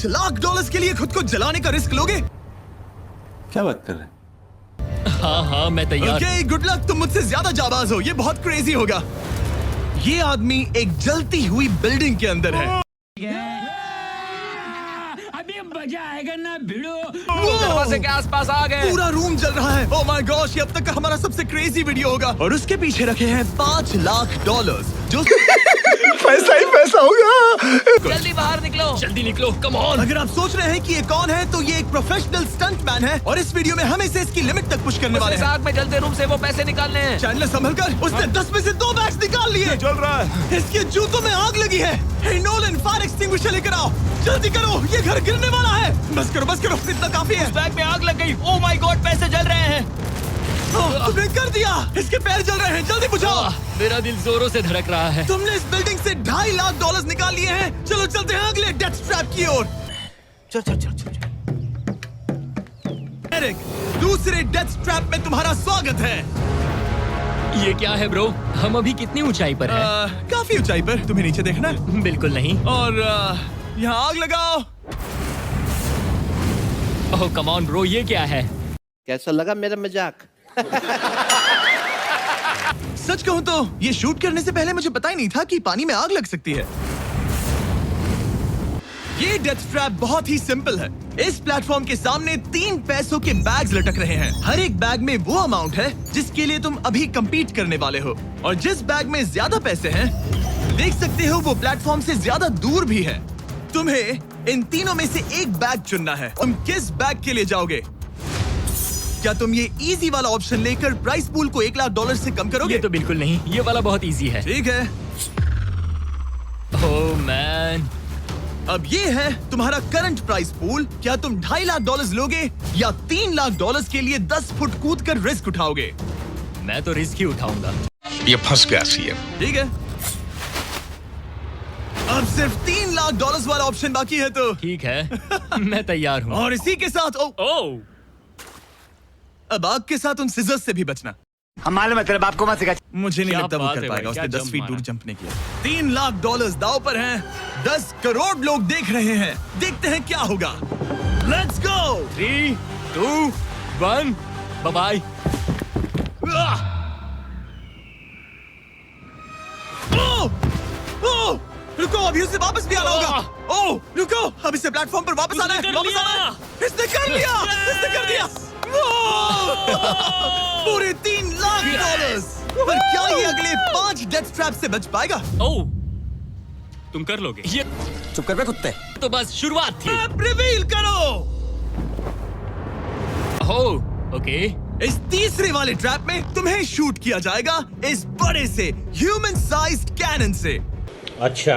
$5 लाख के लिए खुद को जलाने का रिस्क लोगे? क्या बात कर रहे हैं? हाँ मैं तैयार। Okay, good luck. तुम मुझसे ज्यादा जाबाज हो, ये बहुत क्रेजी होगा। ये आदमी एक जलती हुई बिल्डिंग के अंदर है। अभी मजा आएगा ना भिड़ो। दरवाजे के आसपास आ गए। पूरा रूम जल रहा है। ओह माय गॉश, ये अब तक का हमारा सबसे क्रेजी वीडियो होगा। और उसके पीछे रखे हैं $5 लाख जो पैसा ही पैसा होगा। जल्दी बाहर निकलो, जल्दी निकलो, कम ऑन। अगर आप सोच रहे हैं कि ये कौन है, तो ये एक प्रोफेशनल स्टंट मैन है और इस वीडियो में हम इसे इसकी लिमिट तक पुश करने वाले हैं। आग में जलते रूम से वो पैसे निकालने हैं। चैनल संभल कर, उसने 10 में से 2 बैग्स निकाल लिए। चल रहा है। इसके जूतों में आग लगी है। हे नोलन, फायर एक्सटिंग्विशर लेकर आओ, जल्दी करो, ये घर गिरने वाला है। बस करो, इतना काफी है। बैग में आग लग गई। ओह माय गॉड, पैसे जल रहे हैं। तुमने कर दिया। इसके पैर जल रहे हैं, जल्दी बुझाओ। मेरा दिल जोरों से धड़क रहा है। तुमने इस बिल्डिंग से $2.5 लाख निकाल लिए हैं। चलो चलते हैं अगले डेथ ट्रैप की ओर। चल। एरिक, दूसरे डेथ ट्रैप में तुम्हारा स्वागत है। ये क्या है ब्रो? हम अभी कितनी ऊंचाई पर हैं? काफी ऊंचाई पर। तुम्हें नीचे देखना है? बिल्कुल नहीं। और यहाँ आग लगाओ। ओह कम ऑन ब्रो, ये क्या है? कैसा लगा मेरा मजाक? सच कहूं तो ये शूट करने से पहले मुझे पता ही नहीं था कि पानी में आग लग सकती है। ये डेथ ट्रैप बहुत ही सिंपल है। इस प्लेटफॉर्म के सामने 3 पैसों के बैग्स लटक रहे हैं। हर एक बैग में वो अमाउंट है जिसके लिए तुम अभी compete करने वाले हो। और जिस बैग में ज्यादा पैसे हैं, देख सकते हो वो प्लेटफॉर्म से ज्यादा दूर भी है। तुम्हें इन तीनों में से एक बैग चुनना है। तुम किस बैग के लिए जाओगे? क्या तुम ये इजी वाला ऑप्शन लेकर प्राइस पूल को $1 लाख से कम करोगे? ये तो बिल्कुल नहीं, ये वाला बहुत इजी है। ठीक है। ओह मैन, अब ये है तुम्हारा करंट प्राइस पूल। क्या तुम $2.5 लाख लोगे या $3 लाख के लिए 10 फुट कूद कर रिस्क उठाओगे? मैं तो रिस्क ही उठाऊंगा। ये फंस गया सीएम। ठीक है, अब सिर्फ $3 लाख वाला ऑप्शन बाकी है तो ठीक है, मैं तैयार हूँ। और इसी के साथ ओह अब आग के साथ उन सिजर्स से भी बचना। हमारे मतलब आपको मत सिखा। मुझे नहीं क्या लगता वो बात कर है पाएगा। भाई, उसने क्या 10 जंप फीट दूर मारा। जंप नहीं किया। $3 लाख दाव पर हैं। 10 करोड़ लोग देख रहे हैं। देखते हैं क्या होगा। Let's go. 3, 2, 1, bye bye. रुको, अभी उसे वापस भी आना होगा। ओह रुको, अब इसे प्लेटफॉर्म पर वापस आना है। वापस आना है। इसने कर लिया। इसने कर दिया। पूरे $3 लाख। पर क्या ये अगले 5 डेथ ट्रैप से बच पाएगा? ओह, तुम कर लोगे ये? चुप कर बे कुत्ते। तो बस शुरुआत थी। अब रिवील करो। ओह ओके, इस तीसरे वाले ट्रैप में तुम्हें शूट किया जाएगा इस बड़े से ह्यूमन साइज्ड कैनन से। अच्छा,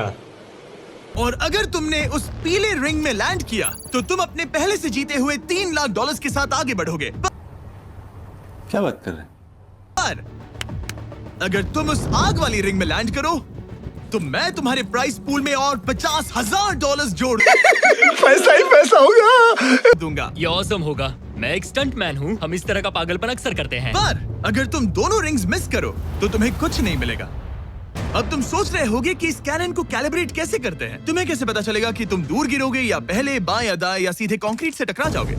और अगर तुमने उस पीले रिंग में लैंड किया तो तुम अपने पहले से जीते हुए $3 लाख के साथ आगे बढ़ोगे। क्या बात कर रहे हैं? पर अगर तुम उस आग वाली रिंग में लैंड करो तो मैं तुम्हारे प्राइस पूल में और $50,000 जोड़ पैसा ही पैसा होगा। दूंगा। ये ऑसम होगा। मैं एक स्टंट मैन हूँ, हम इस तरह का पागलपन अक्सर करते हैं। पर अगर तुम दोनों रिंग्स मिस करो तो तुम्हें कुछ नहीं मिलेगा। अब तुम सोच रहे होगे कि इस कैनन को कैलिब्रेट कैसे करते हैं। तुम्हें कैसे पता चलेगा कि तुम दूर गिरोगे या पहले बाएं या दाएं या सीधे कंक्रीट से टकरा जाओगे?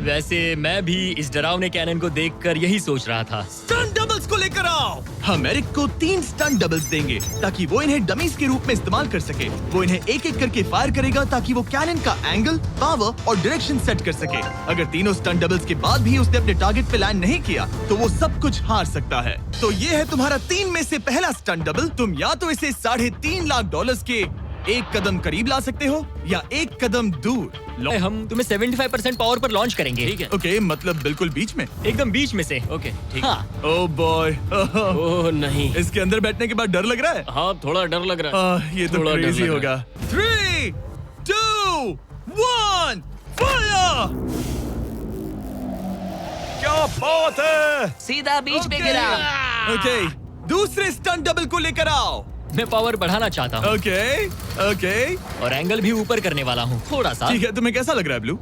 वैसे मैं भी इस डरावने कैनन को देखकर यही सोच रहा था। स्टंट डबल्स को लेकर आओ। हम एरिक को 3 स्टंट डबल्स देंगे ताकि वो इन्हें डमीज के रूप में इस्तेमाल कर सके। वो इन्हें एक एक करके फायर करेगा ताकि वो कैनन का एंगल, पावर और डायरेक्शन सेट कर सके। अगर तीनों स्टंट डबल्स के बाद भी उसने अपने टारगेट पे लैंड नहीं किया तो वो सब कुछ हार सकता है। तो ये है तुम्हारा 3 में से पहला स्टंट डबल। तुम या तो इसे $3.5 लाख के एक कदम करीब ला सकते हो या एक कदम दूर। हम तुम्हें 75% पावर पर लॉन्च करेंगे। ठीक है, ओके, मतलब बिल्कुल बीच में? एकदम बीच में से। ओके ठीक। हाँ। ओह बॉय, ओह नहीं, इसके अंदर बैठने के बाद डर लग रहा है। हाँ थोड़ा डर लग रहा है। ये तो थोड़ा डर क्रेजी लग होगा। 3, 2, 1, फायर! क्या बात है। सीधा बीच में गिरा। ओके, दूसरे स्टंट डबल को लेकर आओ। मैं पावर बढ़ाना चाहता हूँ ओके, और एंगल भी ऊपर करने वाला हूँ थोड़ा सा। ठीक है। तुम्हें कैसा लग रहा है ब्लू?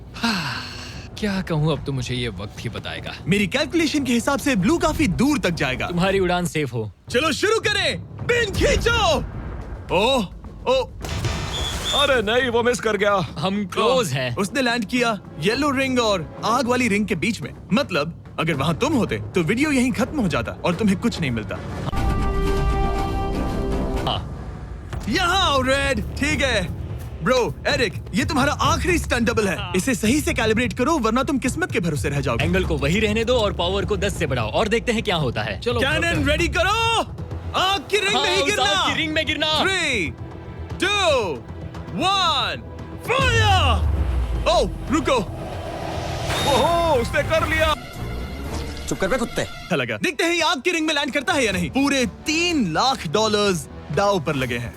क्या कहूँ, अब तो मुझे ये वक्त ही बताएगा। मेरी कैलकुलेशन के हिसाब से ब्लू काफी दूर तक जाएगा। तुम्हारी उड़ान सेफ हो। चलो शुरू करें। पिन खींचो। ओह अरे नहीं, वो मिस कर गया। हम क्लोज हैं। उसने लैंड किया येलो रिंग और आग वाली रिंग के बीच में। मतलब अगर वहाँ तुम होते तो वीडियो यहीं खत्म हो जाता और तुम्हें कुछ नहीं मिलता। हाँ। यहाँ आओ रेड। ठीक है ब्रो। एरिक, ये तुम्हारा आखिरी स्टंट डबल है। इसे सही से कैलिब्रेट करो वरना तुम किस्मत के भरोसे रह जाओगे। एंगल को वही रहने दो और पावर को 10 से बढ़ाओ और देखते हैं क्या होता है। चलो कैनन रेडी करो। आग की रिंग में ही उस गिरना। आग की रिंग में गिरना। 3, 2, 1 फायर। ओह रुको। ओहो, उसने कर लिया। चुप कर बे कुत्ते। अच्छा लगा। देखते हैं ये आग की रिंग में लैंड करता है या नहीं। पूरे $3 लाख दांव पर लगे हैं।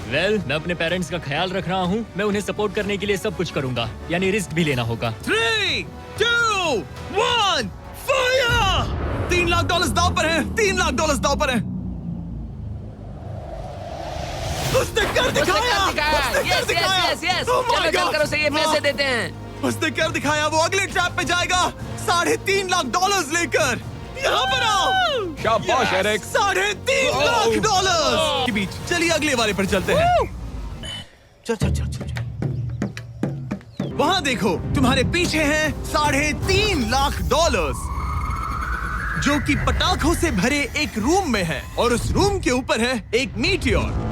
मैं अपने पेरेंट्स का ख्याल रख रहा हूँ। मैं उन्हें सपोर्ट करने के लिए सब कुछ करूंगा, यानी रिस्क भी लेना होगा। 3, 2, 1 फायर। $3 लाख दांव पर हैं। $3 लाख दांव पर हैं। उसने कर दिखाया। Yes yes yes. Oh my चलो चल God! कर उसे ये पैसे देते हैं। उसने कर दिखाया। वो अगले ट्रैप पे जाएगा $3.5 लाख लेकर। यहाँ पर आओ। शाबाश एरिक। $3.5 लाख के बीच। चलिए अगले वाले पर चलते हैं। चल। वहाँ देखो, तुम्हारे पीछे हैं $3.5 लाख, जो कि पटाखों से भरे एक रूम में है और उस रूम के ऊपर है एक मीटियोर।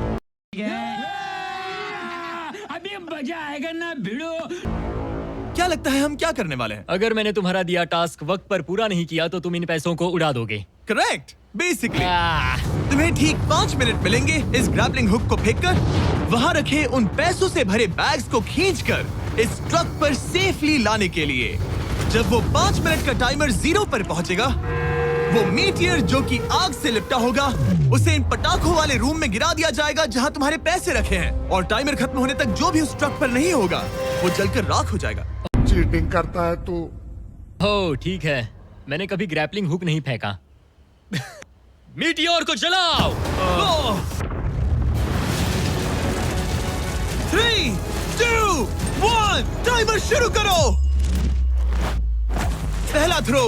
अभी मजा आएगा ना भिड़ो। क्या लगता है हम क्या करने वाले हैं? अगर मैंने तुम्हारा दिया टास्क वक्त पर पूरा नहीं किया तो तुम इन पैसों को उड़ा दोगे। करेक्ट। बेसिकली आह, तुम्हें ठीक 5 मिनट मिलेंगे इस ग्रैपलिंग हुक को फेंककर वहां रखे उन पैसों से भरे बैग्स को खींचकर इस ट्रक पर सेफली लाने के लिए। जब वो 5 मिनट का टाइमर 0 पर पहुंचेगा, वो मीटियर जो कि आग से लिपटा होगा उसे इन पटाखों वाले रूम में गिरा दिया जाएगा जहां तुम्हारे पैसे रखे हैं। और टाइमर खत्म होने तक जो भी उस ट्रक पर नहीं होगा वो जलकर राख हो जाएगा। चीटिंग करता है तू। हो ठीक है, मैंने कभी ग्रैपलिंग हुक नहीं फेंका। मीटियोर को जलाओ। 3, 2, 1 टाइमर शुरू करो। पहला थ्रो।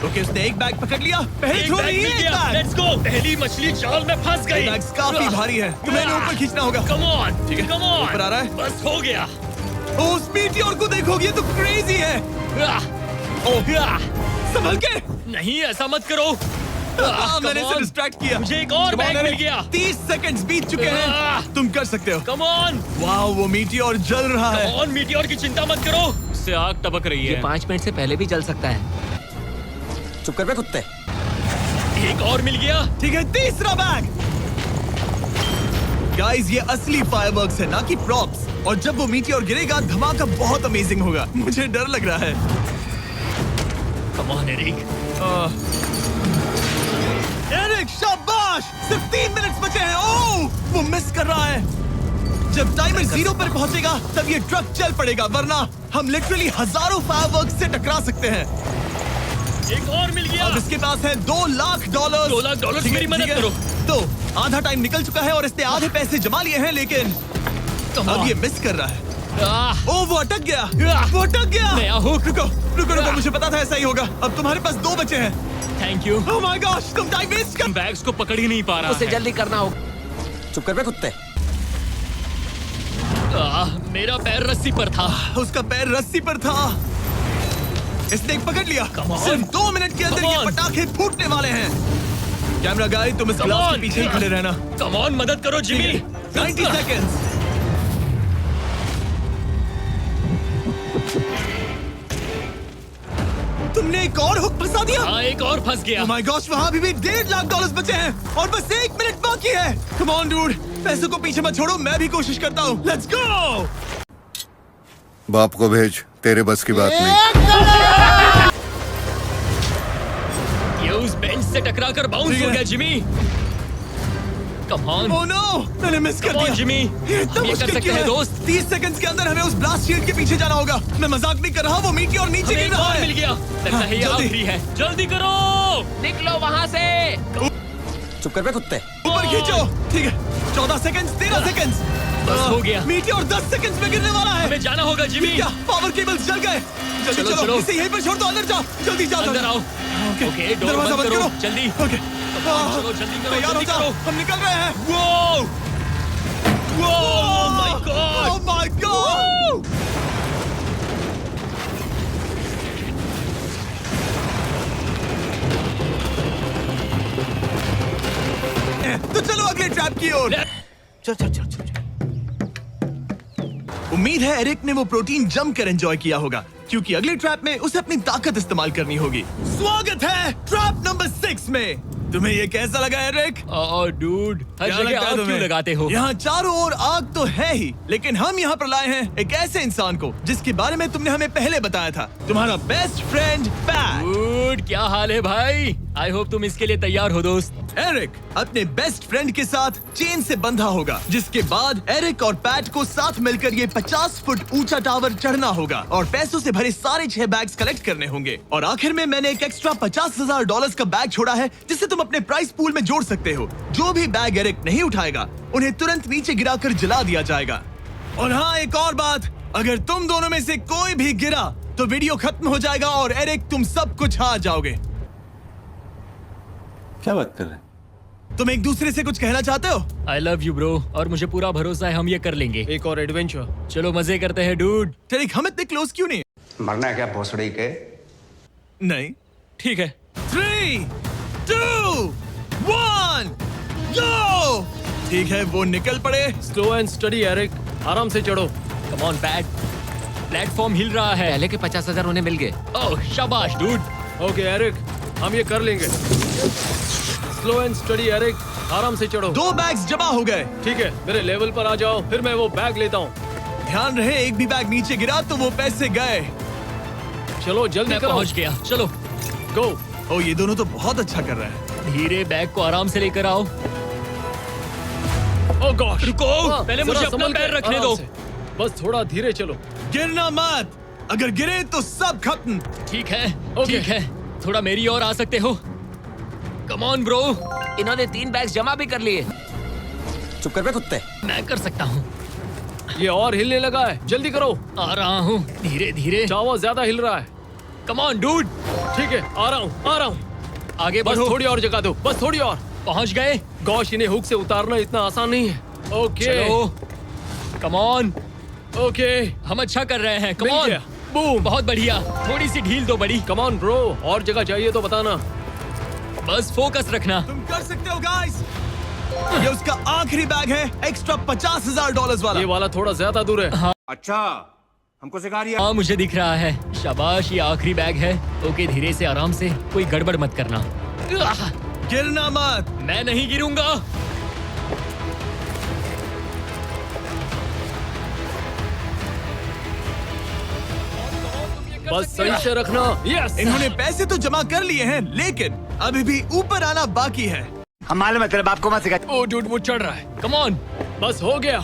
ओके, उसने एक बैग पकड़ लिया। पहले थ्रो में एक बैग। Let's go. पहली मछली जाल में फंस गई। बैग्स काफी भारी है, तुम्हें इन्हें ऊपर खींचना होगा। कम ऑन, ठीक है, कम ऑन। ऊपर आ रहा है। बस हो गया। उस मीटियोर को देखोगे ये तो क्रेजी है। संभल के। नहीं ऐसा मत करो। मैंने इसे डिस्ट्रैक्ट किया। मुझे एक और बैग मिल गया। 30 सेकंड्स बीत चुके हैं। तुम कर सकते हो। Come on. वाह, वो मीटियोर जल रहा है। कम ऑन, मीटियोर की चिंता मत करो। इससे आग टपक रही ये है। 5 मिनट से पहले भी जल सकता है। चुप कर बे कुत्ते। एक और मिल गया। ठीक है, तीसरा बैग। गाइस, ये असली फायरवर्क्स है ना कि प्रॉप्स। और जब वो मीटियोर गिरेगा धमाका बहुत अमेजिंग होगा। मुझे डर लग रहा है। Come on Eric. एरिक शाबाश। सिर्फ 3 मिनट बचे हैं। ओह, वो मिस कर रहा है। जब टाइमर 0 पर पहुंचेगा तब ये ट्रक चल पड़ेगा, वरना हम लिटरली हजारों फायरवर्क्स से टकरा सकते हैं। एक और मिल गया। अब इसके पास है $2 लाख। $2 लाख ठीक है, मेरी मदद ठीक है। करो। तो आधा टाइम निकल चुका है और इसने आधे पैसे जमा लिए हैं, लेकिन अब ये मिस कर रहा है। ओह, वो अटक गया। वो अटक गया। नया हुक। रुको, मुझे पता था ऐसा ही होगा। अब तुम्हारे पास 2 बचे हैं। Thank you. Oh my gosh, तुम टाइम वेस्ट कर। बैग्स को पकड़ ही नहीं पा रहा उसे है। जल्दी करना होगा। चुप कर बे कुत्ते। मेरा पैर रस्सी पर था। उसका पैर रस्सी पर था। इसने एक पकड़ लिया। Come on. सिर्फ 2 मिनट के अंदर Come ये on. पटाखे फूटने वाले हैं। कैमरा गाय, तुम इस Come ग्लास के on. पीछे ही खड़े रहना। कम ऑन, मदद करो जिमी। 90 सेकेंड्स। तुमने एक और हुक फंसा दिया। हाँ, एक और फंस गया। Oh my gosh, वहाँ भी $1.5 लाख बचे हैं और बस 1 मिनट बाकी है। Come on dude, पैसों को पीछे मत छोड़ो, मैं भी कोशिश करता हूँ। Let's go! बाप को भेज, तेरे बस की बात नहीं। ये उस बेंच से टकराकर बाउंस ठीक हो है। गया Jimmy. Come on. Oh no, मैंने मिस कर Come on, दिया। जिमी। ये इतना हम ये कर मुश्किल सकते क्यों हैं, है? दोस्त। 30 सेकंड्स के अंदर हमें उस ब्लास्ट शील्ड के पीछे जाना होगा। मैं मजाक नहीं कर रहा, वो मीटियोर नीचे हमें गिर एक रहा और है। मिल गया। लगता है ये जल्दी। आखिरी है। जल्दी करो। निकलो वहाँ से। चुप कर बे कुत्ते। ऊपर खींचो। ठीक है, 14 सेकंड्स, 13 सेकंड्स। बस हो गया। मीटियोर 10 सेकंड्स में गिरने वाला है। हमें जाना होगा जिमी। क्या पावर केबल्स जल गए? जल्दी चलो, चलो, चलो। इसे यहीं पर छोड़ दो। अंदर जाओ, जल्दी जाओ। अंदर आओ। ओके, डोर दरवाजा बंद करो। करो। जल्दी। ओके, चलो, जल्दी करो, तैयार हो जल्दी जाओ, करो। हम निकल रहे हैं। वो Oh my God! Oh my God! तो चलो अगले ट्रैप की ओर। चल चल चल चल। उम्मीद है एरिक ने वो प्रोटीन जम कर एंजॉय किया होगा, क्योंकि अगले ट्रैप में उसे अपनी ताकत इस्तेमाल करनी होगी। स्वागत है ट्रैप नंबर 6 में। तुम्हें ये कैसा लगा एरिक? डूड, हर क्या जगह लगता है आग तुम्हें? क्यों लगाते हो? यहाँ चारों ओर आग तो है ही, लेकिन हम यहाँ पर लाए हैं एक ऐसे इंसान को जिसके बारे में तुमने हमें पहले बताया था। तुम्हारा बेस्ट फ्रेंड पैट। डूड, क्या हाल है भाई? आई होप तुम इसके लिए तैयार हो दोस्त। एरिक अपने बेस्ट फ्रेंड के साथ चेन से बंधा होगा, जिसके बाद एरिक और पैट को साथ मिलकर ये 50 फुट ऊंचा टावर चढ़ना होगा और पैसों से भरे सारे 6 बैग्स कलेक्ट करने होंगे। और आखिर में मैंने एक एक्स्ट्रा $50,000 का बैग छोड़ा है, जिसे तुम अपने प्राइस पूल में जोड़ सकते हो। जो भी बैग एरिक नहीं उठाएगा, उन्हें तुरंत नीचे गिराकर जला दिया जाएगा। और हाँ, एक और बात, अगर तुम दोनों में से कोई भी गिरा तो वीडियो खत्म हो जाएगा और एरिक तुम सब कुछ हार जाओगे। क्या बात कर रहे हैं? तुम एक दूसरे से कुछ कहना चाहते हो? आई लव यू ब्रो, और मुझे पूरा भरोसा है हम ये कर लेंगे। एक और एडवेंचर। चलो मजे करते हैं डूड। एरिक, हम इतने क्लोज क्यों नहीं? मरना है क्या भोसड़ी के? नहीं। ठीक है। 3, 2, 1, go! ठीक है, वो निकल पड़े। स्लो एंड स्टडी एरिक, आराम से चढ़ो। कम ऑन पैट, प्लेटफॉर्म हिल रहा है। पहले के 50,000 उन्हें मिल गए। ओह शाबाश डूड। ओके एरिक, हम ये कर लेंगे। स्लो एंड स्टडी एरिक, आराम से चढ़ो। 2 बैग्स जमा हो गए। ठीक है, मेरे लेवल पर आ जाओ, फिर मैं वो बैग लेता हूँ। ध्यान रहे, एक भी बैग नीचे गिरा तो वो पैसे गए। चलो जल्दी मैं करो। पहुंच गया। चलो गो। ओ, ये दोनों तो बहुत अच्छा कर रहे हैं। धीरे बैग को आराम से लेकर आओ। ओह गॉड, रुको, पहले मुझे जरा अपना संभल के, पैर रखने आराम दो। से। बस थोड़ा धीरे चलो। गिरना मत, अगर गिरे तो सब खत्म। ठीक है, ओके। ठीक है, थोड़ा मेरी ओर आ सकते हो? Come on bro. इन्होंने 3 बैग्स जमा भी कर लिए। चुप कर बे कुत्ते। मैं कर सकता हूँ। ये और हिलने लगा है, जल्दी करो। आ रहा हूँ, धीरे धीरे। चावा ज्यादा हिल रहा है। Come on dude. ठीक है, आ रहा हूँ, आ रहा हूँ। आगे बस बढ़ो। थोड़ी और जगह दो, बस थोड़ी और। पहुंच गए। गॉश, इन्हें हुक से उतारना इतना आसान नहीं है। ओके चलो कम ऑन, ओके, हम अच्छा कर रहे हैं। कम मिल ऑन। गया। बूम। बहुत बढ़िया, थोड़ी सी ढील दो बड़ी। कम ऑन ब्रो, और जगह चाहिए तो बताना। बस फोकस रखना। तुम कर सकते हो गाइस। ये उसका आखिरी बैग है, एक्स्ट्रा $50,000 वाला। ये वाला थोड़ा ज्यादा दूर है। अच्छा हमको सिखा रही है। हाँ मुझे दिख रहा है। शाबाश, ये आखिरी बैग है। ओके, धीरे से, आराम से, कोई गड़बड़ मत करना। गिरना मत। मैं नहीं गिरूंगा। बस सही से रखना। यस, इन्होंने पैसे तो जमा कर लिए हैं, लेकिन अभी भी ऊपर आना बाकी है। हम मालूम है तेरे बाप को मत सिखा। ओ डूड, वो चढ़ रहा है। Come on. बस हो गया,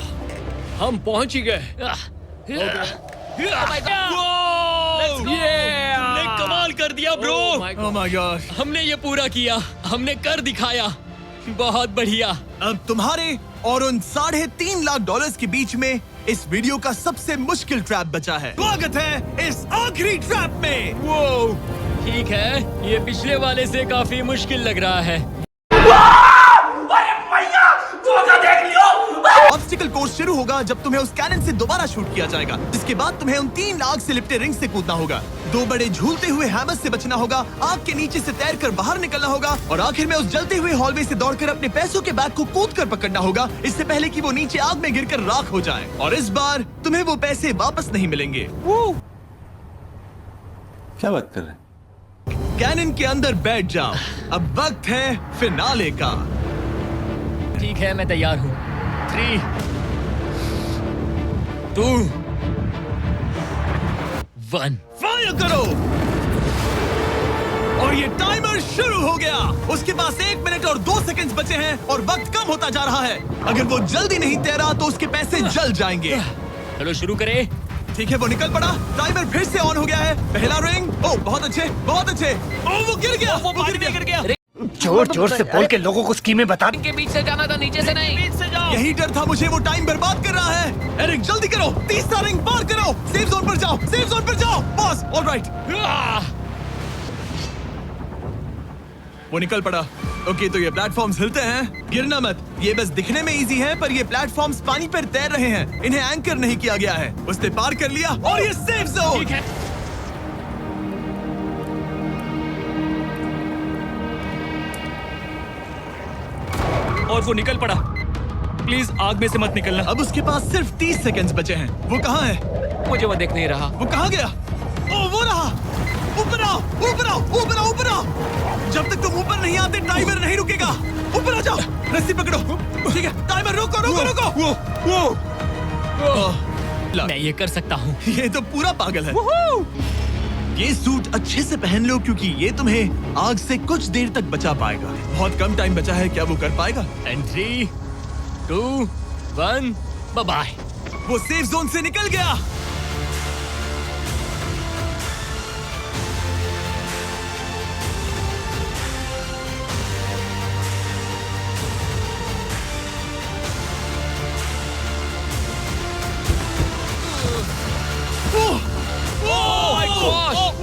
हम पहुंच ही गए। हमने कमाल कर दिया ब्रो। Oh my God. हमने ये पूरा किया, हमने कर दिखाया। बहुत बढ़िया। अब तुम्हारे और उन $3.5 लाख के बीच में इस वीडियो का सबसे मुश्किल ट्रैप बचा है। स्वागत है इस आखिरी ट्रैप में। वो ठीक है, ये पिछले वाले से काफी मुश्किल लग रहा है। ऑब्स्टिकल कोर्स शुरू होगा जब तुम्हें उस कैनन से दोबारा शूट किया जाएगा, जिसके बाद तुम्हें उन 3 आग से लिपटे रिंग से कूदना होगा। 2 बड़े झूलते हुए हैमर से बचना होगा, आग के नीचे से तैरकर बाहर निकलना होगा और आखिर में उस जलते हुए हॉलवे से दौड़कर अपने पैसों के बैग को कूदकर पकड़ना होगा, इससे पहले कि वो नीचे आग में गिरकर राख हो जाए। और इस बार तुम्हें वो पैसे वापस नहीं मिलेंगे। क्या बात कर रहे हैं? कैनन के अंदर बैठ जाओ, अब वक्त है फिनाले का। ठीक है, मैं तैयार हूँ। 3, 2, 1। फायर करो। और ये टाइमर शुरू हो गया। उसके पास 1 मिनट और 2 सेकंड्स बचे हैं और वक्त कम होता जा रहा है। अगर वो जल्दी नहीं तैरा तो उसके पैसे जल जाएंगे। चलो शुरू करें। ठीक है, वो निकल पड़ा। टाइमर फिर से ऑन हो गया है। पहला रिंग। ओ बहुत अच्छे, बहुत अच्छे। ओ वो गिर गया, वो गिर गया। जोर जोर से बोल के लोगों को स्कीमें बता। इनके बीच से जाना था, नीचे से नहीं। यही डर था मुझे, वो टाइम बर्बाद कर रहा है। एरिक जल्दी करो, 30 रिंग पार करो। सेफ जोन पर जाओ, सेफ जोन पर जाओ। Boss alright. वो निकल पड़ा। ओके, तो ये प्लेटफॉर्म्स हिलते हैं। गिरना मत, ये बस दिखने में इजी है, पर ये प्लेटफॉर्म्स पानी पर तैर रहे हैं। इन्हें एंकर नहीं किया गया है। उसने पार कर लिया और ये सेफ जोन। ठीक है। और वो निकल पड़ा। प्लीज आग में से मत निकलना। अब उसके पास सिर्फ 30 सेकंड्स बचे हैं। वो कहाँ है? मुझे वो देख नहीं रहा। वो कहाँ गया? ओ, वो रहा। ऊपर आओ, ऊपर आओ, ऊपर आओ, ऊपर आओ। जब तक तुम ऊपर नहीं आते टाइमर नहीं रुकेगा। ऊपर आ जाओ, रस्सी पकड़ो। ठीक है, टाइमर रोको, रोको, रोको। वो मैं ये कर सकता हूँ। ये तो पूरा पागल है। ये सूट अच्छे से पहन लो, क्योंकि ये तुम्हें आग से कुछ देर तक बचा पाएगा। बहुत कम टाइम बचा है, क्या वो कर पाएगा? And 3, 2, 1, bye. वो सेफ जोन से निकल गया।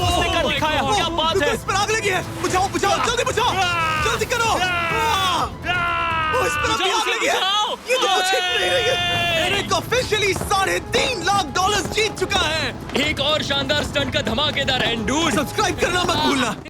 उसने कर दिखाया। क्या बात है? इस पर आग लगी है। बुझाओ, बुझाओ, जल्दी बुझाओ, जल्दी करो। इस पर अभी आग लगी है। ये तो कुछ हिट नहीं रही है। एरिक ऑफिशियली $3.5 लाख जीत चुका है। एक और शानदार स्टंट का धमाकेदार एंड डूड। सब्सक्राइब करना मत भूलना।